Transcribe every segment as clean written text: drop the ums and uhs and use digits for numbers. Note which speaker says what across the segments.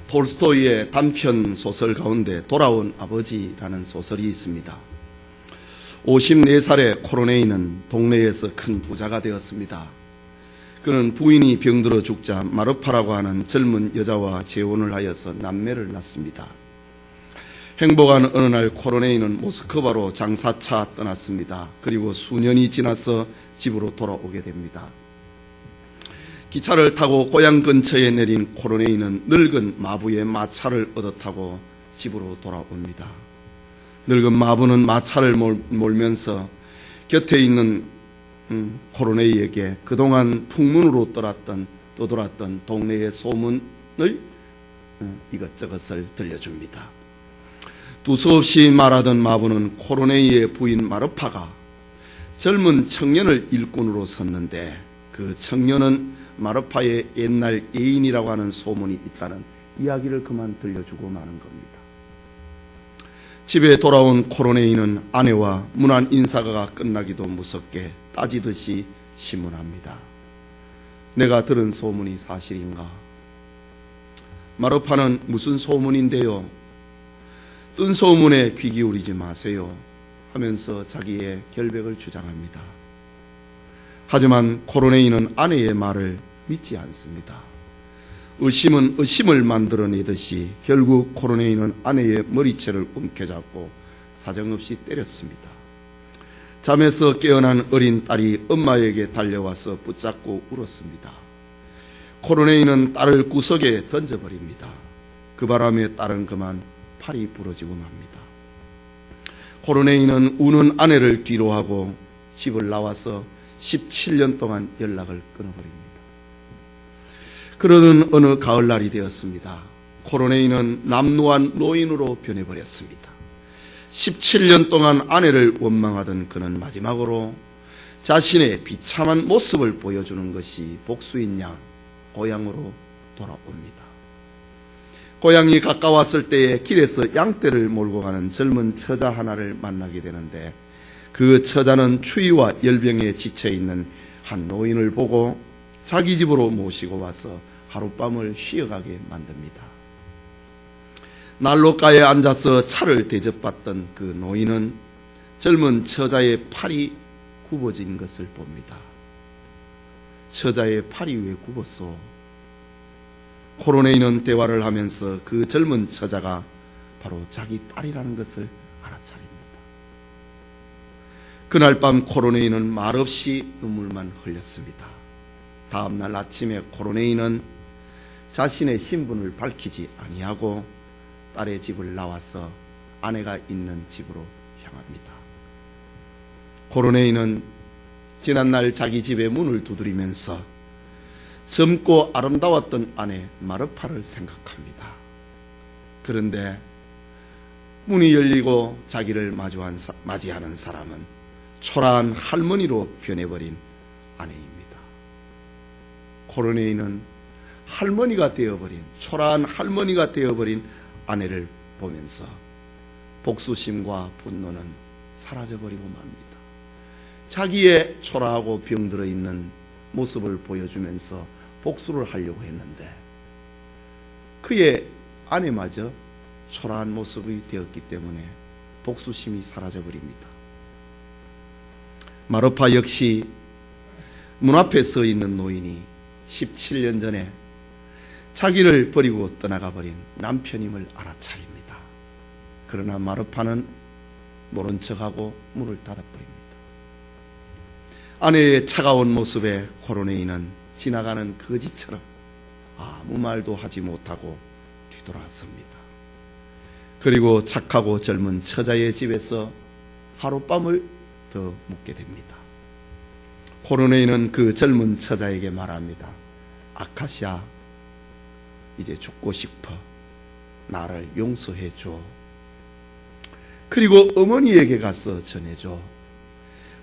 Speaker 1: 톨스토이의 단편 소설 가운데 돌아온 아버지라는 소설이 있습니다. 54살의 코로네이는 동네에서 큰 부자가 되었습니다. 그는 부인이 병들어 죽자 마르파라고 하는 젊은 여자와 재혼을 하여서 남매를 낳습니다. 행복한 어느 날 코로네이는 모스크바로 장사차 떠났습니다. 그리고 수년이 지나서 집으로 돌아오게 됩니다. 기차를 타고 고향 근처에 내린 코로네이는 늙은 마부의 마차를 얻어 타고 집으로 돌아옵니다. 늙은 마부는 마차를 몰면서 곁에 있는 코로네이에게 그동안 풍문으로 떠돌았던 동네의 소문을 이것저것을 들려줍니다. 두서없이 말하던 마부는 코로네이의 부인 마르파가 젊은 청년을 일꾼으로 섰는데 그 청년은 마르파의 옛날 애인이라고 하는 소문이 있다는 이야기를 그만 들려주고 마는 겁니다. 집에 돌아온 코로네이는 아내와 문안 인사가 끝나기도 무섭게 따지듯이 신문합니다. 내가 들은 소문이 사실인가? 마르파는 무슨 소문인데요? 뜬 소문에 귀 기울이지 마세요 하면서 자기의 결백을 주장합니다. 하지만 코로네이는 아내의 말을 믿지 않습니다. 의심은 의심을 만들어내듯이 결국 코로네이는 아내의 머리채를 움켜잡고 사정없이 때렸습니다. 잠에서 깨어난 어린 딸이 엄마에게 달려와서 붙잡고 울었습니다. 코로네이는 딸을 구석에 던져버립니다. 그 바람에 딸은 그만 팔이 부러지고 맙니다. 코로네이는 우는 아내를 뒤로하고 집을 나와서 17년 동안 연락을 끊어버립니다. 그러던 어느 가을날이 되었습니다. 코로네이는 남루한 노인으로 변해버렸습니다. 17년 동안 아내를 원망하던 그는 마지막으로 자신의 비참한 모습을 보여주는 것이 복수인 양 고향으로 돌아옵니다. 고향이 가까웠을 때에 길에서 양떼를 몰고 가는 젊은 처자 하나를 만나게 되는데 그 처자는 추위와 열병에 지쳐있는 한 노인을 보고 자기 집으로 모시고 와서 하룻밤을 쉬어가게 만듭니다. 난로가에 앉아서 차를 대접받던 그 노인은 젊은 처자의 팔이 굽어진 것을 봅니다. 처자의 팔이 왜 굽었소? 코로네이는 대화를 하면서 그 젊은 처자가 바로 자기 딸이라는 것을 알아차립니다. 그날 밤 코로네이는 말없이 눈물만 흘렸습니다. 다음날 아침에 코로네이는 자신의 신분을 밝히지 아니하고 딸의 집을 나와서 아내가 있는 집으로 향합니다. 코로네이는 지난날 자기 집의 문을 두드리면서 젊고 아름다웠던 아내 마르파를 생각합니다. 그런데 문이 열리고 자기를 맞이하는 사람은 초라한 할머니로 변해버린 아내입니다. 코로네이는 할머니가 되어버린, 초라한 할머니가 되어버린 아내를 보면서 복수심과 분노는 사라져버리고 맙니다. 자기의 초라하고 병들어 있는 모습을 보여주면서 복수를 하려고 했는데 그의 아내마저 초라한 모습이 되었기 때문에 복수심이 사라져버립니다. 마르파 역시 문 앞에 서 있는 노인이 17년 전에 자기를 버리고 떠나가 버린 남편임을 알아차립니다. 그러나 마르파는 모른 척하고 문을 닫아버립니다. 아내의 차가운 모습에 코로네이는 지나가는 거지처럼 아무 말도 하지 못하고 뒤돌아섭니다. 그리고 착하고 젊은 처자의 집에서 하룻밤을 더 묵게 됩니다. 코로네이는 그 젊은 처자에게 말합니다. 아카시아, 이제 죽고 싶어. 나를 용서해줘. 그리고 어머니에게 가서 전해줘.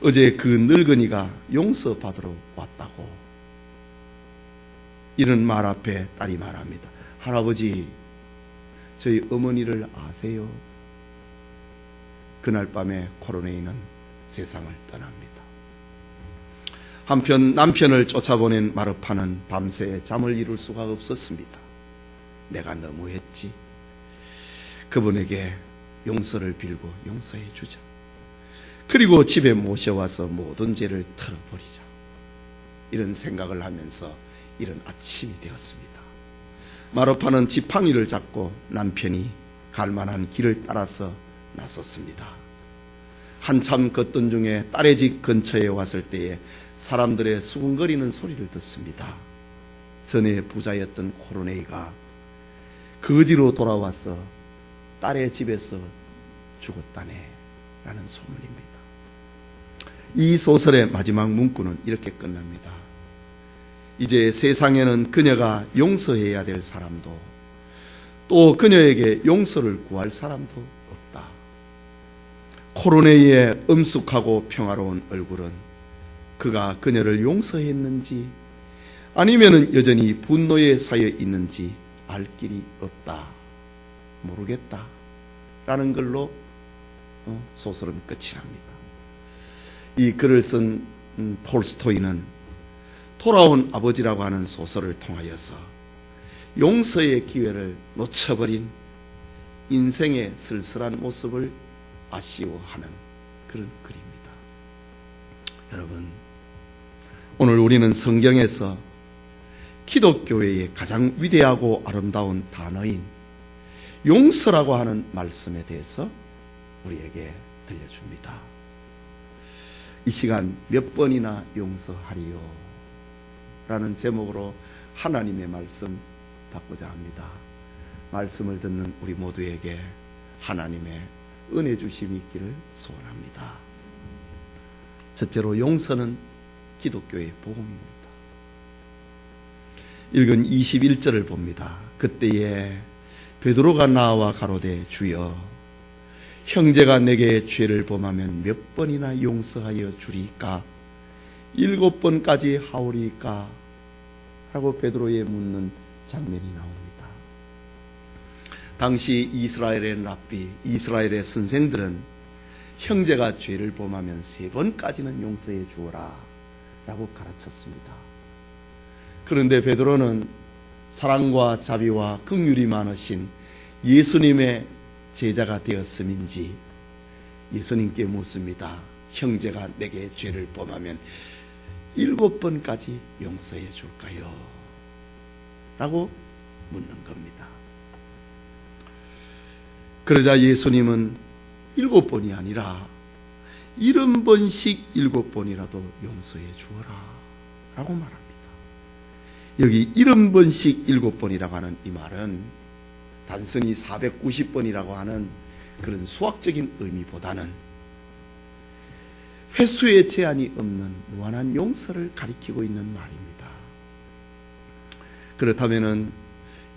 Speaker 1: 어제 그 늙은이가 용서받으러 왔다고. 이런 말 앞에 딸이 말합니다. 할아버지, 저희 어머니를 아세요? 그날 밤에 코로네이는 세상을 떠납니다. 한편 남편을 쫓아보낸 마르파는 밤새 잠을 이룰 수가 없었습니다. 내가 너무했지. 그분에게 용서를 빌고 용서해 주자. 그리고 집에 모셔와서 모든 죄를 털어버리자. 이런 생각을 하면서 이런 아침이 되었습니다. 마르파는 지팡이를 잡고 남편이 갈 만한 길을 따라서 나섰습니다. 한참 걷던 중에 딸의 집 근처에 왔을 때에 사람들의 수군거리는 소리를 듣습니다. 전에 부자였던 코르네이가 그 뒤로 돌아와서 딸의 집에서 죽었다네 라는 소문입니다. 이 소설의 마지막 문구는 이렇게 끝납니다. 이제 세상에는 그녀가 용서해야 될 사람도 또 그녀에게 용서를 구할 사람도 없다. 코르네이의 엄숙하고 평화로운 얼굴은 그가 그녀를 용서했는지 아니면 여전히 분노에 쌓여 있는지 알 길이 없다. 모르겠다. 라는 걸로 소설은 끝이 납니다. 이 글을 쓴 톨스토이는 돌아온 아버지라고 하는 소설을 통하여서 용서의 기회를 놓쳐버린 인생의 쓸쓸한 모습을 아쉬워하는 그런 글입니다. 여러분, 오늘 우리는 성경에서 기독교회의 가장 위대하고 아름다운 단어인 용서라고 하는 말씀에 대해서 우리에게 들려줍니다. 이 시간 몇 번이나 용서하리요? 라는 제목으로 하나님의 말씀 받고자 합니다. 말씀을 듣는 우리 모두에게 하나님의 은혜 주심이 있기를 소원합니다. 첫째로 용서는 기독교의 복음입니다. 읽은 21절을 봅니다. 그때에 베드로가 나와 가로되 주여 형제가 내게 죄를 범하면 몇 번이나 용서하여 주리까? 7번까지 하오리까? 라고 베드로에 묻는 장면이 나옵니다. 당시 이스라엘의 랍비, 이스라엘의 선생들은 형제가 죄를 범하면 3번까지는 용서해 주어라 라고 가르쳤습니다. 그런데 베드로는 사랑과 자비와 긍휼이 많으신 예수님의 제자가 되었음인지 예수님께 묻습니다. 형제가 내게 죄를 범하면 7번까지 용서해 줄까요? 라고 묻는 겁니다. 그러자 예수님은 7번이 아니라 70번씩 7번이라도 용서해 주어라 라고 말합니다. 여기 70번씩 7번이라고 하는 이 말은 단순히 490번이라고 하는 그런 수학적인 의미보다는 횟수의 제한이 없는 무한한 용서를 가리키고 있는 말입니다. 그렇다면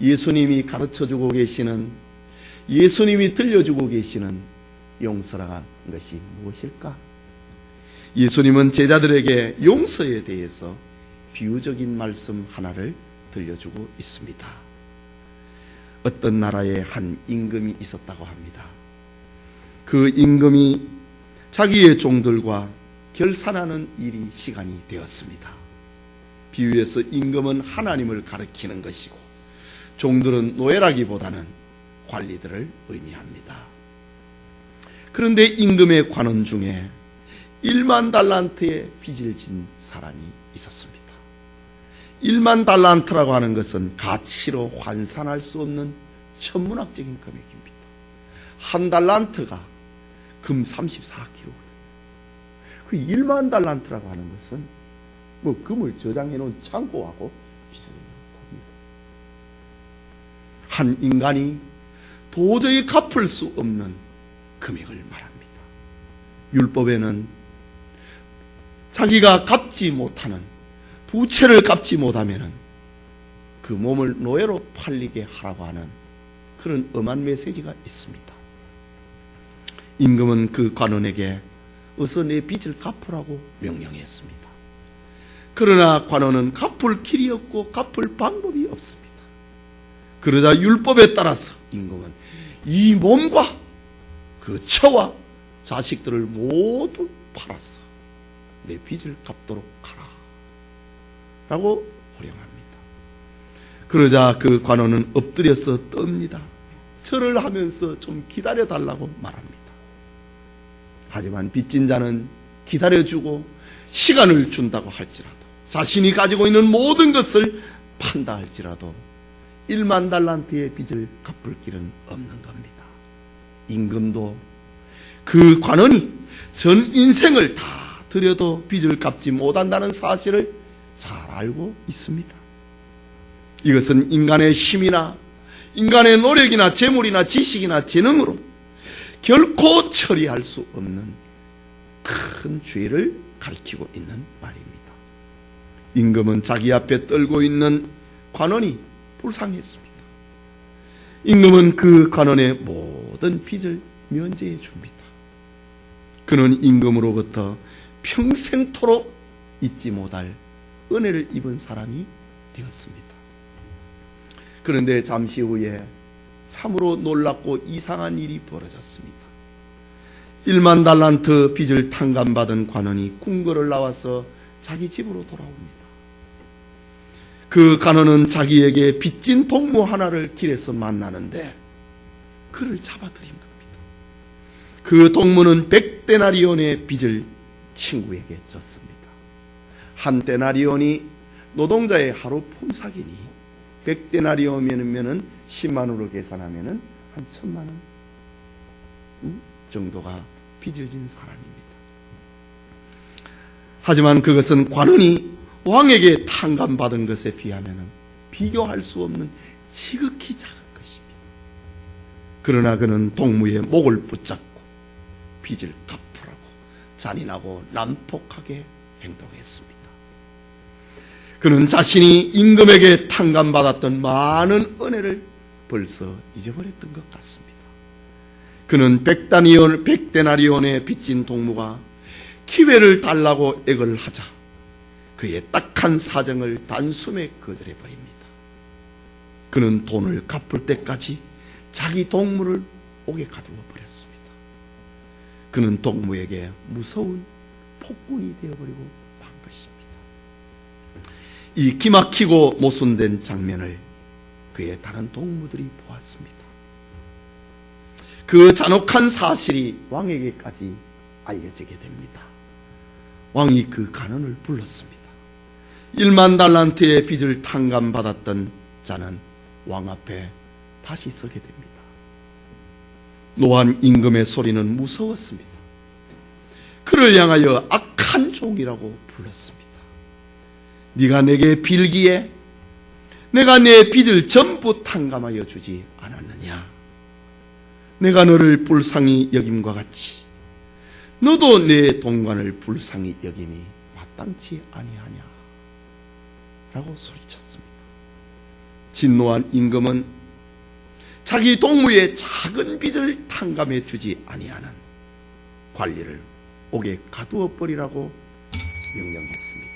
Speaker 1: 예수님이 가르쳐주고 계시는, 예수님이 들려주고 계시는 용서라는 것이 무엇일까? 예수님은 제자들에게 용서에 대해서 비유적인 말씀 하나를 들려주고 있습니다. 어떤 나라에 한 임금이 있었다고 합니다. 그 임금이 자기의 종들과 결산하는 일이 시간이 되었습니다. 비유에서 임금은 하나님을 가리키는 것이고 종들은 노예라기보다는 관리들을 의미합니다. 그런데 임금의 관원 중에 1만 달란트의 빚을 진 사람이 있었습니다. 1만 달란트라고 하는 것은 가치로 환산할 수 없는 천문학적인 금액입니다. 한 달란트가 금 34kg. 그 1만 달란트라고 하는 것은 뭐 금을 저장해 놓은 창고하고 비슷합니다. 한 인간이 도저히 갚을 수 없는 금액을 말합니다. 율법에는 자기가 갚지 못하는 부채를 갚지 못하면 그 몸을 노예로 팔리게 하라고 하는 그런 엄한 메시지가 있습니다. 임금은 그 관원에게 어서 내 빚을 갚으라고 명령했습니다. 그러나 관원은 갚을 길이 없고 갚을 방법이 없습니다. 그러자 율법에 따라서 임금은 이 몸과 그 처와 자식들을 모두 팔아서 내 빚을 갚도록 하라 라고 호령합니다. 그러자 그 관원은 엎드려서 떱니다. 절을 하면서 좀 기다려달라고 말합니다. 하지만 빚진 자는 기다려주고 시간을 준다고 할지라도, 자신이 가지고 있는 모든 것을 판다 할지라도 1만 달란트의 빚을 갚을 길은 없는 겁니다. 임금도 그 관원이 전 인생을 다 들여도 빚을 갚지 못한다는 사실을 잘 알고 있습니다. 이것은 인간의 힘이나 인간의 노력이나 재물이나 지식이나 재능으로 결코 처리할 수 없는 큰 죄를 가리키고 있는 말입니다. 임금은 자기 앞에 떨고 있는 관원이 불쌍했습니다. 임금은 그 관원의 모든 빚을 면제해 줍니다. 그는 임금으로부터 평생토록 잊지 못할 은혜를 입은 사람이 되었습니다. 그런데 잠시 후에 참으로 놀랍고 이상한 일이 벌어졌습니다. 1만 달란트 빚을 탕감받은 관원이 궁궐을 나와서 자기 집으로 돌아옵니다. 그 관원은 자기에게 빚진 동무 하나를 길에서 만나는데 그를 잡아들인 겁니다. 그 동무는 100데나리온의 빚을 친구에게 졌습니다. 한 데나리온이 노동자의 하루 품삯이니 100데나리온이면 10만원으로 계산하면 한 1000만원 정도가 빚을 진 사람입니다. 하지만 그것은 관원이 왕에게 탕감받은 것에 비하면 비교할 수 없는 지극히 작은 것입니다. 그러나 그는 동무의 목을 붙잡고 빚을 갚으라고 잔인하고 난폭하게 행동했습니다. 그는 자신이 임금에게 탕감받았던 많은 은혜를 벌써 잊어버렸던 것 같습니다. 그는 100데나리온의 빚진 동무가 기회를 달라고 애걸 하자 그의 딱한 사정을 단숨에 거절해버립니다. 그는 돈을 갚을 때까지 자기 동무를 옥에 가두어 버렸습니다. 그는 동무에게 무서운 폭군이 되어버리고 만 것입니다. 이 기막히고 모순된 장면을 그의 다른 동무들이 보았습니다. 그 잔혹한 사실이 왕에게까지 알려지게 됩니다. 왕이 그 간원을 불렀습니다. 1만 달란트의 빚을 탕감받았던 자는 왕 앞에 다시 서게 됩니다. 노한 임금의 소리는 무서웠습니다. 그를 향하여 악한 종이라고 불렀습니다. 네가 내게 빌기에 내가 내 빚을 전부 탕감하여 주지 않았느냐? 내가 너를 불쌍히 여김과 같이 너도 내 동관을 불쌍히 여김이 마땅치 아니하냐? 라고 소리쳤습니다. 진노한 임금은 자기 동무의 작은 빚을 탕감해 주지 아니하는 관리를 옥에 가두어 버리라고 명령했습니다.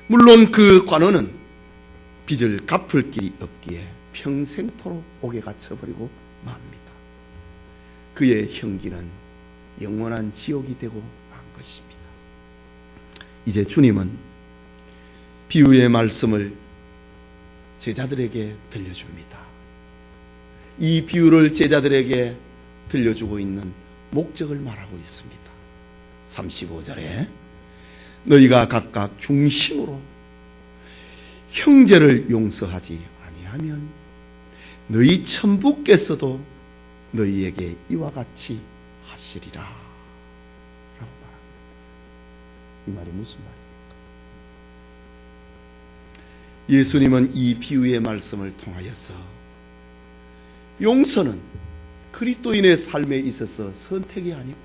Speaker 1: 물론 그 관원은 빚을 갚을 길이 없기에 평생토록 옥에 갇혀버리고 맙니다. 그의 형기는 영원한 지옥이 되고 만 것입니다. 이제 주님은 비유의 말씀을 제자들에게 들려줍니다. 이 비유를 제자들에게 들려주고 있는 목적을 말하고 있습니다. 35절에 너희가 각각 중심으로 형제를 용서하지 아니하면 너희 천부께서도 너희에게 이와 같이 하시리라 라고 말합니다. 이 말이 무슨 말입니까? 예수님은 이 비유의 말씀을 통하여서 용서는 그리스도인의 삶에 있어서 선택이 아니고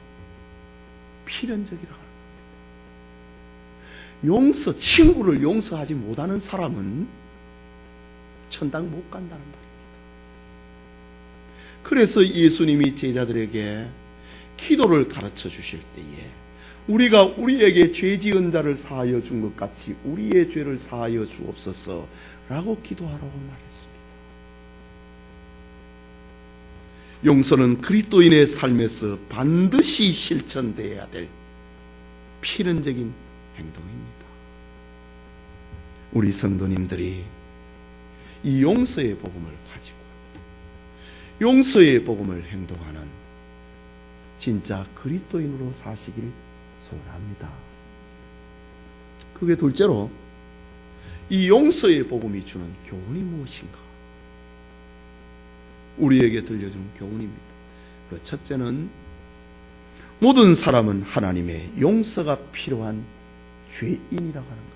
Speaker 1: 필연적이라고 합니다. 친구를 용서하지 못하는 사람은 천당 못 간다는 말입니다. 그래서 예수님이 제자들에게 기도를 가르쳐 주실 때에 우리가 우리에게 죄 지은 자를 사하여 준 것 같이 우리의 죄를 사하여 주옵소서 라고 기도하라고 말했습니다. 용서는 그리스도인의 삶에서 반드시 실천되어야 될 필연적인 행동입니다. 우리 성도님들이 이 용서의 복음을 가지고 용서의 복음을 행동하는 진짜 그리스도인으로 사시길 소원합니다. 그게 둘째로 이 용서의 복음이 주는 교훈이 무엇인가? 우리에게 들려준 교훈입니다. 그 첫째는 모든 사람은 하나님의 용서가 필요한 죄인이라고 하는 겁니다.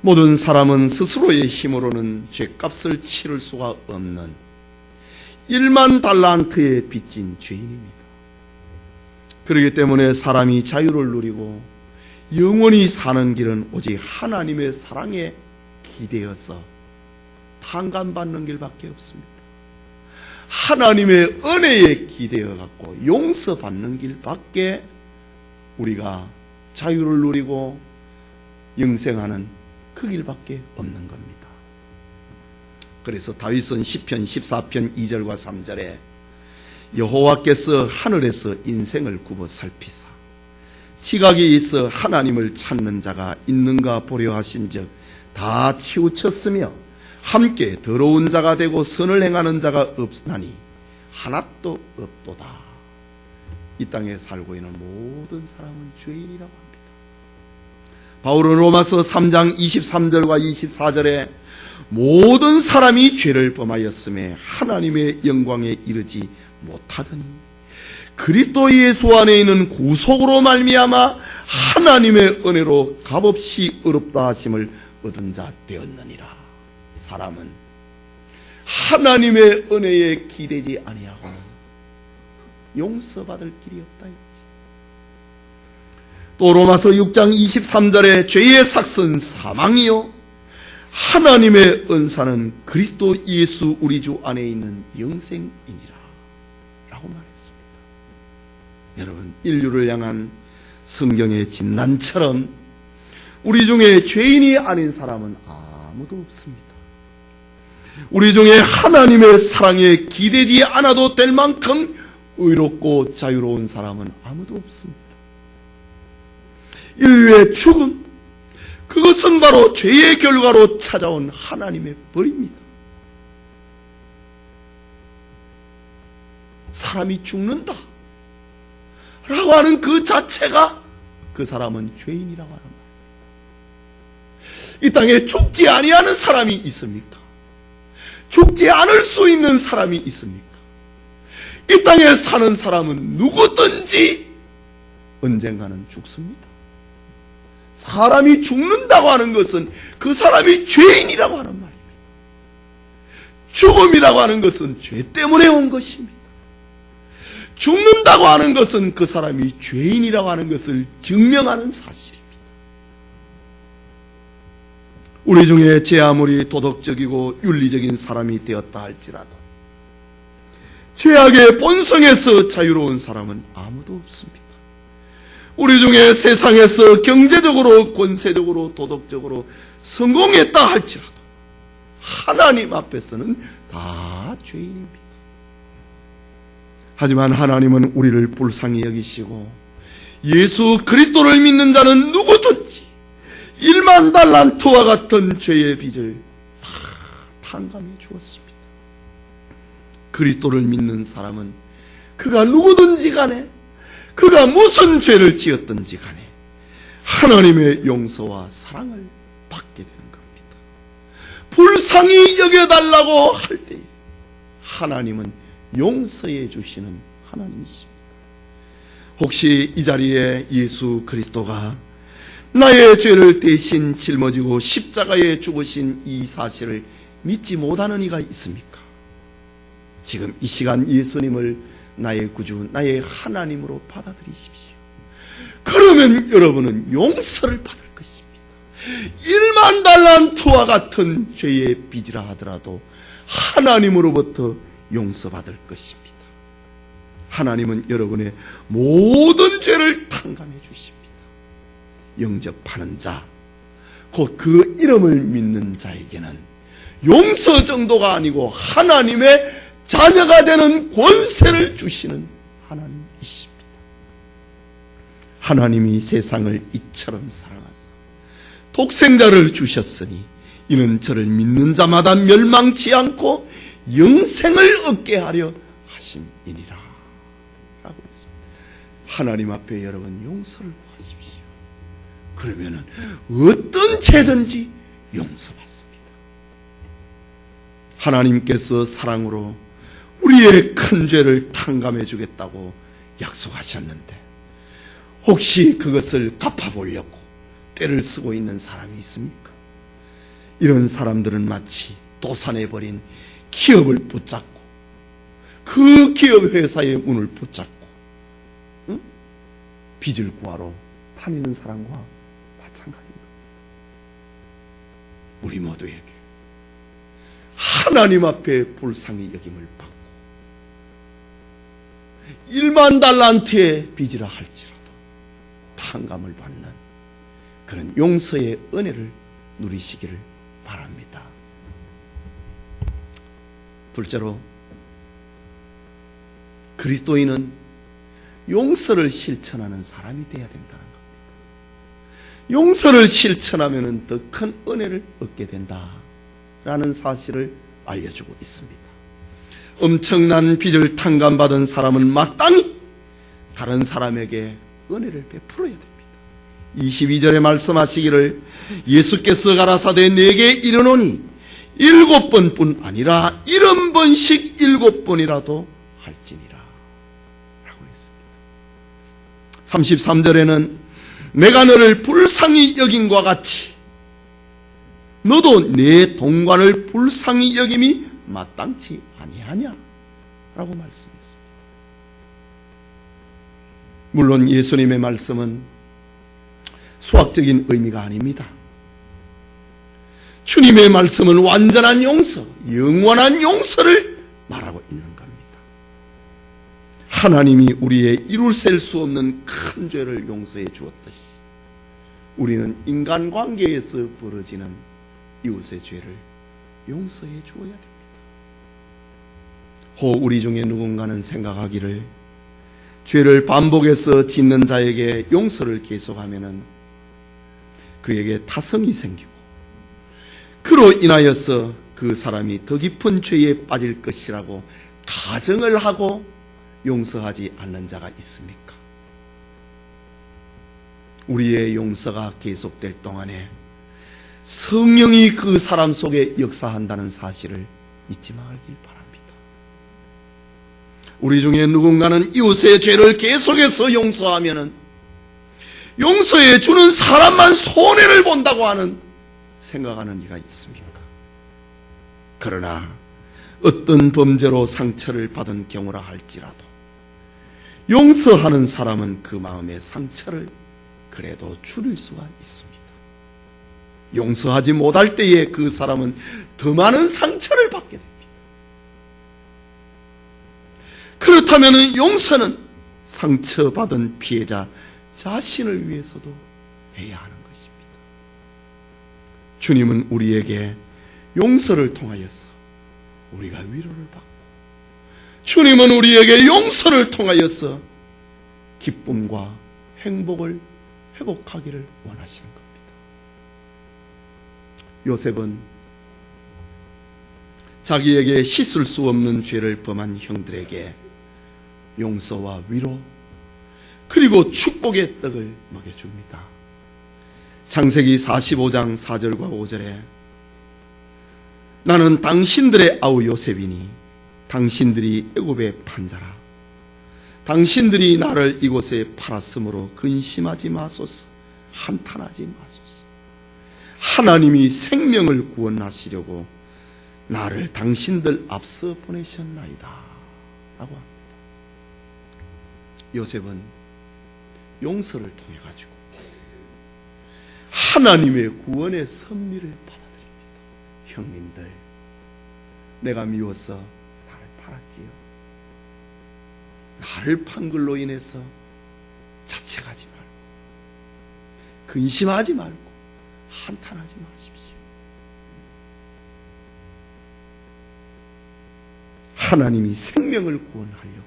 Speaker 1: 모든 사람은 스스로의 힘으로는 죄값을 치를 수가 없는 1만 달란트에 빚진 죄인입니다. 그렇기 때문에 사람이 자유를 누리고 영원히 사는 길은 오직 하나님의 사랑에 기대어서 탕감받는 길밖에 없습니다. 하나님의 은혜에 기대어 갖고 용서받는 길밖에 우리가 자유를 누리고 영생하는 그 길밖에 없는 겁니다. 그래서 다윗은 시편 14편 2절과 3절에 여호와께서 하늘에서 인생을 굽어 살피사 지각이 있어 하나님을 찾는 자가 있는가 보려 하신즉 다 치우쳤으며 함께 더러운 자가 되고 선을 행하는 자가 없나니 하나도 없도다. 이 땅에 살고 있는 모든 사람은 죄인이라고 합니다. 바울은 로마서 3장 23절과 24절에 모든 사람이 죄를 범하였음에 하나님의 영광에 이르지 못하더니 그리스도 예수 안에 있는 구속으로 말미암아 하나님의 은혜로 값없이 의롭다 하심을 얻은 자 되었느니라. 사람은 하나님의 은혜에 기대지 아니하고는 용서받을 길이 없다. 또 로마서 6장 23절에 죄의 삭은 사망이요 하나님의 은사는 그리스도 예수 우리 주 안에 있는 영생이니라 라고 말했습니다. 여러분, 인류를 향한 성경의 진난처럼 우리 중에 죄인이 아닌 사람은 아무도 없습니다. 우리 중에 하나님의 사랑에 기대지 않아도 될 만큼 의롭고 자유로운 사람은 아무도 없습니다. 인류의 죽음, 그것은 바로 죄의 결과로 찾아온 하나님의 벌입니다. 사람이 죽는다 라고 하는 그 자체가 그 사람은 죄인이라고 하는 말입니다. 이 땅에 죽지 아니하는 사람이 있습니까? 죽지 않을 수 있는 사람이 있습니까? 이 땅에 사는 사람은 누구든지 언젠가는 죽습니다. 사람이 죽는다고 하는 것은 그 사람이 죄인이라고 하는 말입니다. 죽음이라고 하는 것은 죄 때문에 온 것입니다. 죽는다고 하는 것은 그 사람이 죄인이라고 하는 것을 증명하는 사실입니다. 우리 중에 제 아무리 도덕적이고 윤리적인 사람이 되었다 할지라도 죄악의 본성에서 자유로운 사람은 아무도 없습니다. 우리 중에 세상에서 경제적으로, 권세적으로, 도덕적으로 성공했다 할지라도 하나님 앞에서는 다 죄인입니다. 하지만 하나님은 우리를 불쌍히 여기시고 예수 그리스도를 믿는 자는 누구든지 1만 달란트와 같은 죄의 빚을 다 탕감해 주었습니다. 그리스도를 믿는 사람은 그가 누구든지 간에 그가 무슨 죄를 지었든지 간에 하나님의 용서와 사랑을 받게 되는 겁니다. 불쌍히 여겨달라고 할 때 하나님은 용서해 주시는 하나님이십니다. 혹시 이 자리에 예수 그리스도가 나의 죄를 대신 짊어지고 십자가에 죽으신 이 사실을 믿지 못하는 이가 있습니까? 지금 이 시간 예수님을 나의 구주, 나의 하나님으로 받아들이십시오. 그러면 여러분은 용서를 받을 것입니다. 1만 달란트와 같은 죄의 빚이라 하더라도 하나님으로부터 용서받을 것입니다. 하나님은 여러분의 모든 죄를 탕감해 주십니다. 영접하는 자, 곧 그 이름을 믿는 자에게는 용서 정도가 아니고 하나님의 자녀가 되는 권세를 주시는 하나님이십니다. 하나님이 세상을 이처럼 사랑하사 독생자를 주셨으니 이는 저를 믿는 자마다 멸망치 않고 영생을 얻게 하려 하심이니라 라고 했습니다. 하나님 앞에 여러분 용서를 구하십시오. 그러면은 어떤 죄든지 용서받습니다. 하나님께서 사랑으로 우리의 큰 죄를 탕감해 주겠다고 약속하셨는데 혹시 그것을 갚아보려고 때를 쓰고 있는 사람이 있습니까? 이런 사람들은 마치 도산해버린 기업을 붙잡고 그 기업 회사의 문을 붙잡고 빚을 구하러 다니는 사람과 마찬가지입니다. 우리 모두에게 하나님 앞에 불쌍히 여김을 받고 1만 달란트의 빚이라 할지라도 탕감을 받는 그런 용서의 은혜를 누리시기를 바랍니다. 둘째로, 그리스도인은 용서를 실천하는 사람이 되어야 된다는 겁니다. 용서를 실천하면 더 큰 은혜를 얻게 된다라는 사실을 알려주고 있습니다. 엄청난 빚을 탕감받은 사람은 마땅히 다른 사람에게 은혜를 베풀어야 됩니다. 22절에 말씀하시기를 예수께서 가라사대 내게 이르노니 7번뿐 아니라 70번씩 7번이라도 할지니라 라고 했습니다. 33절에는 내가 너를 불쌍히 여김과 같이 너도 내 동관을 불쌍히 여김이 마땅치 아니하냐 라고 말씀했습니다. 물론 예수님의 말씀은 수학적인 의미가 아닙니다. 주님의 말씀은 완전한 용서, 영원한 용서를 말하고 있는 겁니다. 하나님이 우리의 이룰 셀 수 없는 큰 죄를 용서해 주었듯이 우리는 인간관계에서 벌어지는 이웃의 죄를 용서해 주어야 됩니다. 혹 우리 중에 누군가는 생각하기를 죄를 반복해서 짓는 자에게 용서를 계속하면은 그에게 타성이 생기고 그로 인하여서 그 사람이 더 깊은 죄에 빠질 것이라고 가정을 하고 용서하지 않는 자가 있습니까? 우리의 용서가 계속될 동안에 성령이 그 사람 속에 역사한다는 사실을 잊지 말길 바랍니다. 우리 중에 누군가는 이웃의 죄를 계속해서 용서하면은 용서해 주는 사람만 손해를 본다고 하는 생각하는 이가 있습니까? 그러나 어떤 범죄로 상처를 받은 경우라 할지라도 용서하는 사람은 그 마음의 상처를 그래도 줄일 수가 있습니다. 용서하지 못할 때에 그 사람은 더 많은 상처를 받게 됩니다. 그렇다면 용서는 상처받은 피해자 자신을 위해서도 해야 하는 것입니다. 주님은 우리에게 용서를 통하여서 우리가 위로를 받고 주님은 우리에게 용서를 통하여서 기쁨과 행복을 회복하기를 원하시는 겁니다. 요셉은 자기에게 씻을 수 없는 죄를 범한 형들에게 용서와 위로 그리고 축복의 떡을 먹여줍니다. 창세기 45장 4절과 5절에 나는 당신들의 아우 요셉이니 당신들이 애굽의 판자라. 당신들이 나를 이곳에 팔았으므로 근심하지 마소서. 한탄하지 마소서. 하나님이 생명을 구원하시려고 나를 당신들 앞서 보내셨나이다 라고 합니다. 요셉은 용서를 통해 가지고 하나님의 구원의 섭리를 받아들입니다. 형님들, 내가 미워서 나를 팔았지요. 나를 판 걸로 인해서 자책하지 말고 근심하지 말고 한탄하지 마십시오. 하나님이 생명을 구원하려고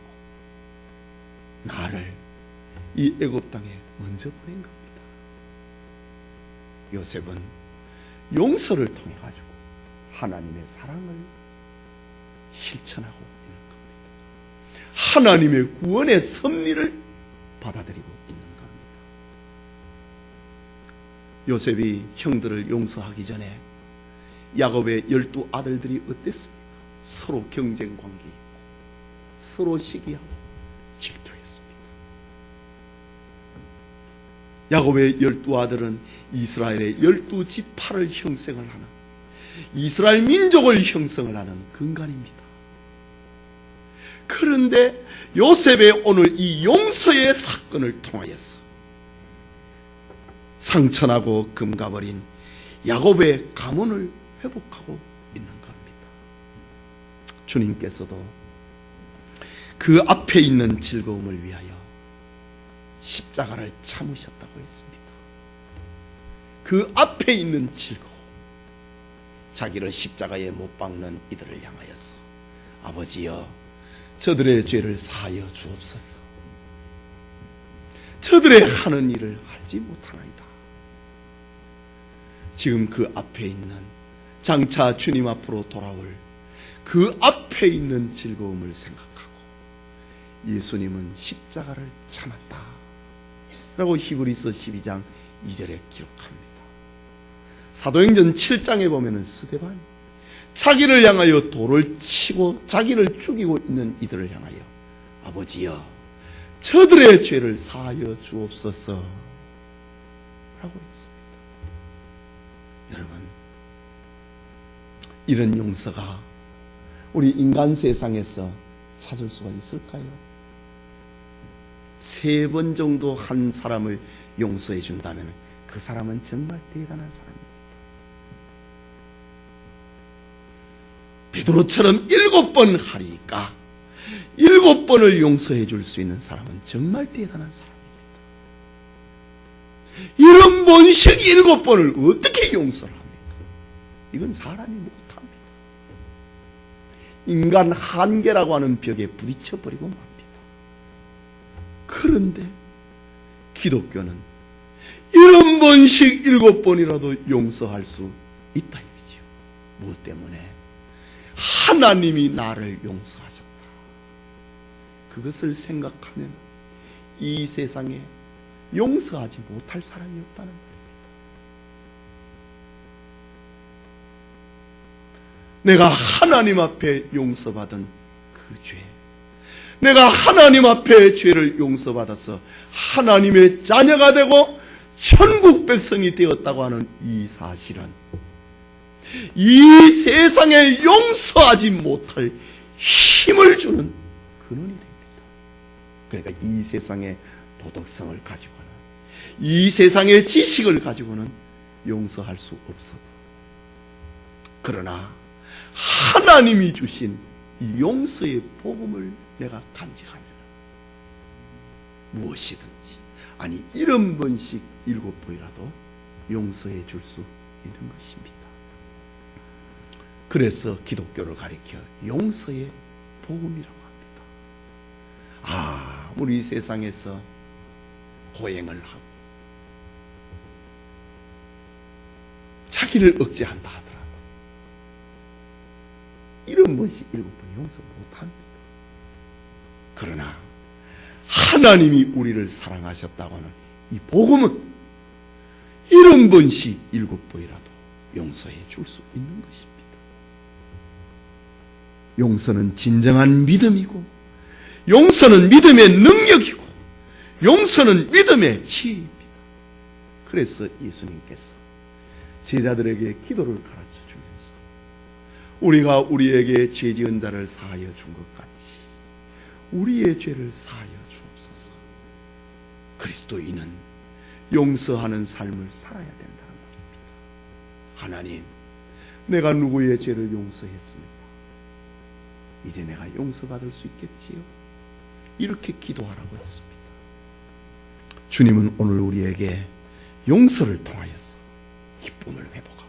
Speaker 1: 나를 이 애굽 땅에 먼저 보낸 겁니다. 요셉은 용서를 통해 가지고 하나님의 사랑을 실천하고 있는 겁니다. 하나님의 구원의 섭리를 받아들이고 있는 겁니다. 요셉이 형들을 용서하기 전에 야곱의 12 아들들이 어땠습니까? 서로 경쟁 관계 있고 서로 시기하고 질투했습니다. 야곱의 12 아들은 이스라엘의 12지파를 형성을 하는, 이스라엘 민족을 형성을 하는 근간입니다. 그런데 요셉의 오늘 이 용서의 사건을 통하여서 상처나고 금가버린 야곱의 가문을 회복하고 있는 겁니다. 주님께서도 그 앞에 있는 즐거움을 위하여 십자가를 참으셨다고 했습니다. 그 앞에 있는 즐거움, 자기를 십자가에 못 박는 이들을 향하여서 아버지여 저들의 죄를 사하여 주옵소서. 저들의 하는 일을 알지 못하나이다. 지금 그 앞에 있는, 장차 주님 앞으로 돌아올 그 앞에 있는 즐거움을 생각하고 예수님은 십자가를 참았다 라고 히브리서 12장 2절에 기록합니다. 사도행전 7장에 보면은 스데반, 자기를 향하여 돌을 치고 자기를 죽이고 있는 이들을 향하여 아버지여 저들의 죄를 사하여 주옵소서 라고 했습니다. 여러분, 이런 용서가 우리 인간 세상에서 찾을 수가 있을까요? 3번 정도 한 사람을 용서해 준다면 그 사람은 정말 대단한 사람입니다. 베드로처럼 7번 하리까 7번을 용서해 줄 수 있는 사람은 정말 대단한 사람입니다. 이런 번씩 7번을 어떻게 용서를 합니까? 이건 사람이 못합니다. 인간 한계라고 하는 벽에 부딪혀버리고 맙니다. 그런데 기독교는 이런 번씩 7번이라도 용서할 수 있다 이거지요. 무엇 때문에? 하나님이 나를 용서하셨다. 그것을 생각하면 이 세상에 용서하지 못할 사람이 없다는 말입니다. 내가 하나님 앞에 용서받은 그 죄, 내가 하나님 앞에 죄를 용서받아서 하나님의 자녀가 되고 천국 백성이 되었다고 하는 이 사실은 이 세상에 용서하지 못할 힘을 주는 근원이 됩니다. 그러니까 이 세상의 도덕성을 가지고는, 이 세상의 지식을 가지고는 용서할 수 없어도, 그러나 하나님이 주신 이 용서의 복음을 내가 간직하면 무엇이든지, 아니 7번씩 7번이라도 용서해 줄 수 있는 것입니다. 그래서 기독교를 가리켜 용서의 복음이라고 합니다. 우리 세상에서 고행을 하고 자기를 억제한다 하더라도 7번씩 7번 용서 못합니다. 그러나 하나님이 우리를 사랑하셨다고 하는 이 복음은 7번씩 7번이라도 용서해 줄 수 있는 것입니다. 용서는 진정한 믿음이고, 용서는 믿음의 능력이고, 용서는 믿음의 지혜입니다. 그래서 예수님께서 제자들에게 기도를 가르쳐 주면서 우리가 우리에게 죄 지은 자를 사하여 준 것 같이 우리의 죄를 사하여 주옵소서. 그리스도인은 용서하는 삶을 살아야 된다는 말입니다. 하나님, 내가 누구의 죄를 용서했습니까? 이제 내가 용서받을 수 있겠지요? 이렇게 기도하라고 했습니다. 주님은 오늘 우리에게 용서를 통하여서 기쁨을 회복하고,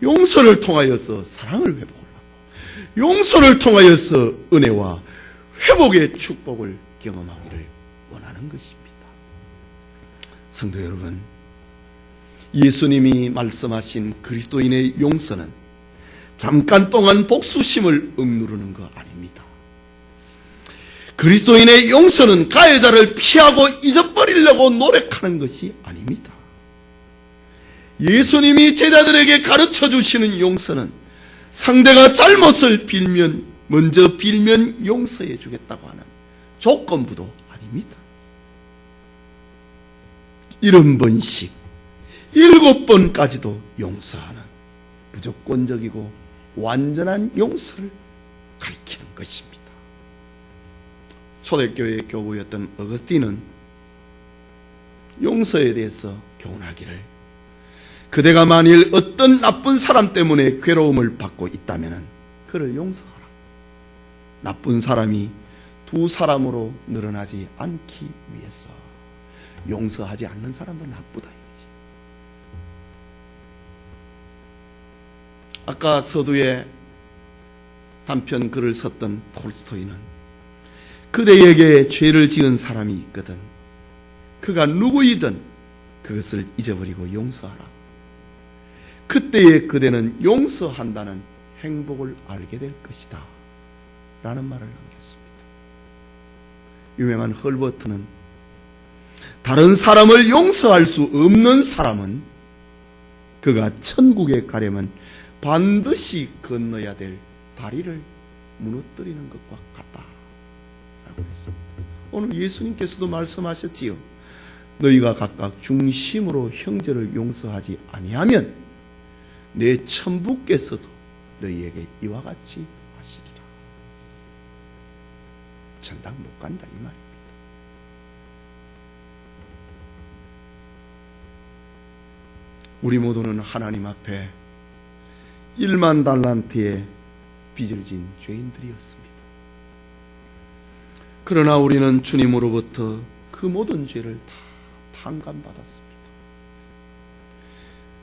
Speaker 1: 용서를 통하여서 사랑을 회복하고, 용서를 통하여서 은혜와 회복의 축복을 경험하기를 원하는 것입니다. 성도 여러분, 예수님이 말씀하신 그리스도인의 용서는 잠깐 동안 복수심을 억누르는 거 아닙니다. 그리스도인의 용서는 가해자를 피하고 잊어버리려고 노력하는 것이 아닙니다. 예수님이 제자들에게 가르쳐 주시는 용서는 상대가 잘못을 먼저 빌면 용서해 주겠다고 하는 조건부도 아닙니다. 70번씩 7번까지도 용서하는 무조건적이고 완전한 용서를 가리키는 것입니다. 초대교회 교부였던 어거스틴은 용서에 대해서 교훈하기를, 그대가 만일 어떤 나쁜 사람 때문에 괴로움을 받고 있다면 그를 용서하라. 나쁜 사람이 두 사람으로 늘어나지 않기 위해서. 용서하지 않는 사람도 나쁘다 이거지. 아까 서두에 단편 글을 썼던 톨스토이는 그대에게 죄를 지은 사람이 있거든 그가 누구이든 그것을 잊어버리고 용서하라. 그때에 그대는 용서한다는 행복을 알게 될 것이다 라는 말을 남겼습니다. 유명한 헐버트는 다른 사람을 용서할 수 없는 사람은 그가 천국에 가려면 반드시 건너야 될 다리를 무너뜨리는 것과 같다 라고 했습니다. 오늘 예수님께서도 말씀하셨지요. 너희가 각각 중심으로 형제를 용서하지 아니하면 내 천부께서도 너희에게 이와 같이 하시리라. 전당 못 간다 이 말입니다. 우리 모두는 하나님 앞에 1만 달란트의 빚을 진 죄인들이었습니다. 그러나 우리는 주님으로부터 그 모든 죄를 다 탕감받았습니다.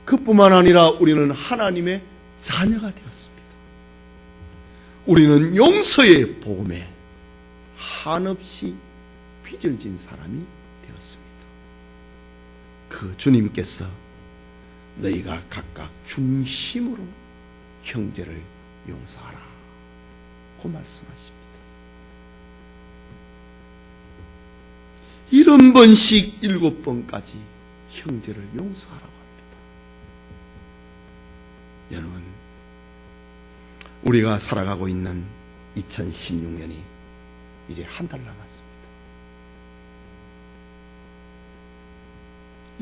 Speaker 1: 그뿐만 아니라 우리는 하나님의 자녀가 되었습니다. 우리는 용서의 복음에 한없이 빚을 진 사람이 되었습니다. 그 주님께서 너희가 각각 중심으로 형제를 용서하라 고 말씀하십니다. 70번씩 7번까지 형제를 용서하라고 합니다. 여러분, 우리가 살아가고 있는 2016년이 이제 한 달 남았습니다.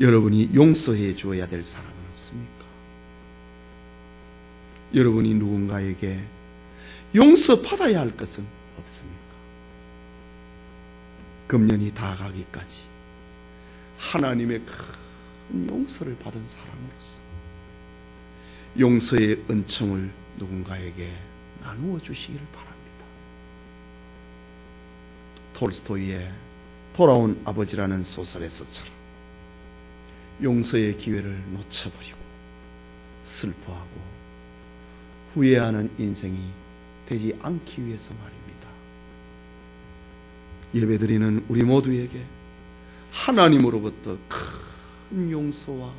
Speaker 1: 여러분이 용서해 주어야 될 사람은 없습니까? 여러분이 누군가에게 용서받아야 할 것은 없습니까? 금년이 다 가기까지 하나님의 큰 용서를 받은 사람으로서 용서의 은총을 누군가에게 나누어 주시기를 바랍니다. 톨스토이의 돌아온 아버지라는 소설에서처럼 용서의 기회를 놓쳐버리고 슬퍼하고 후회하는 인생이 되지 않기 위해서 말입니다. 예배드리는 우리 모두에게 하나님으로부터 큰 용서와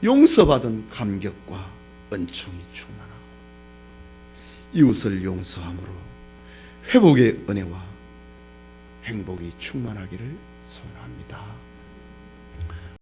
Speaker 1: 용서받은 감격과 은총이 충만하고 이웃을 용서함으로 회복의 은혜와 행복이 충만하기를 소원합니다.